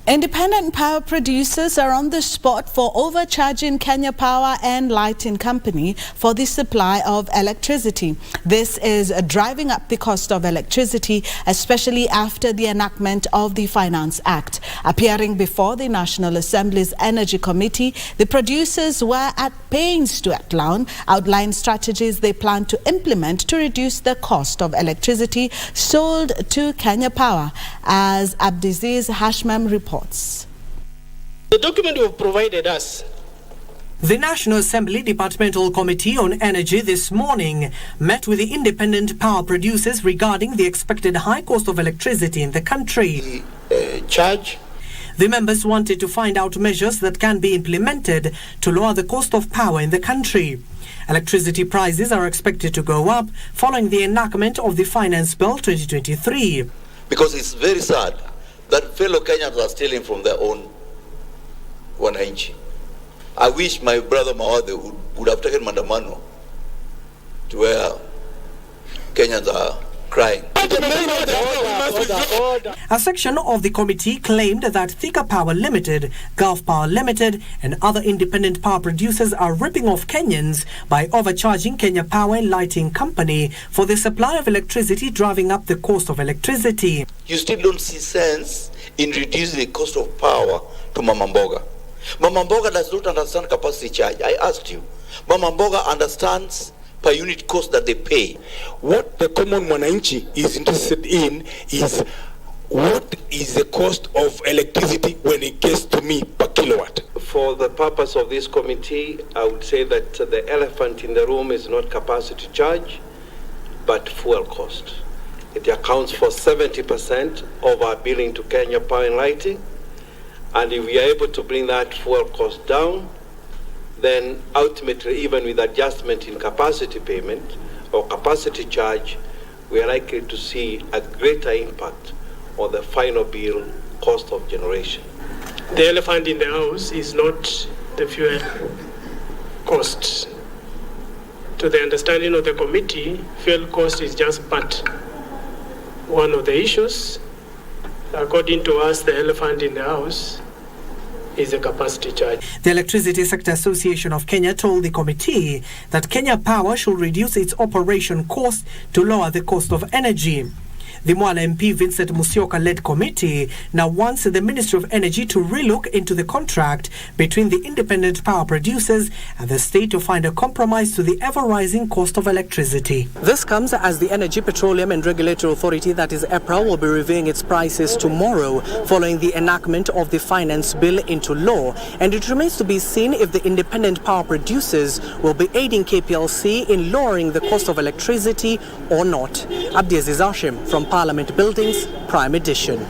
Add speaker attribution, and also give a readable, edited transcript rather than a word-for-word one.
Speaker 1: Independent power producers are on the spot for overcharging Kenya Power and Lightening Company for the supply of electricity. This is driving up the cost of electricity, especially after the enactment of the Finance Act. Appearing before the National Assembly's Energy Committee, the producers were at pains to outline strategies they plan to implement to reduce the cost of electricity sold to Kenya Power, as Abdiaziz Hashim reports.
Speaker 2: The document you have provided us.
Speaker 3: The National Assembly Departmental Committee on Energy this morning met with the independent power producers regarding the expected high cost of electricity in the country. The members wanted to find out measures that can be implemented to lower the cost of power in the country. Electricity prices are expected to go up following the enactment of the Finance Bill 2023.
Speaker 4: Because it's very sad that fellow Kenyans are stealing from their own wananchi. I wish my brother Mawade would have taken Mandamano to where Kenyans are crying.
Speaker 3: A section of the committee claimed that Thika Power Limited, Gulf Power Limited and other independent power producers are ripping off Kenyans by overcharging Kenya Power and Lightening Company for the supply of electricity, driving up the cost of electricity.
Speaker 4: You still don't see sense in reducing the cost of power to Mama Mboga. Mama Mboga does not understand capacity charge. I asked you. Mama Mboga understands per unit cost that they pay.
Speaker 5: What the common mwananchi is interested in is what is the cost of electricity when it gets to me per kilowatt.
Speaker 2: For the purpose of this committee, I would say that the elephant in the room is not capacity charge, but fuel cost. It accounts for 70% of our billing to Kenya Power and Lighting. And if we are able to bring that fuel cost down, then ultimately, even with adjustment in capacity payment or capacity charge, we are likely to see a greater impact on the final bill cost of generation.
Speaker 6: The elephant in the house is not the fuel cost. To the understanding of the committee, fuel cost is just part one of the issues. According to us, the elephant in the house is a capacity charge.
Speaker 3: The Electricity Sector Association of Kenya told the committee that Kenya Power should reduce its operation cost to lower the cost of energy. The Mwala MP Vincent Musyoka-led committee now wants the Ministry of Energy to relook into the contract between the independent power producers and the state to find a compromise to the ever-rising cost of electricity. This comes as the Energy, Petroleum and Regulatory Authority, that is EPRA, will be reviewing its prices tomorrow following the enactment of the Finance Bill into law. And it remains to be seen if the independent power producers will be aiding KPLC in lowering the cost of electricity or not. Abdiaziz Hashim from Parliament Buildings, Prime Edition.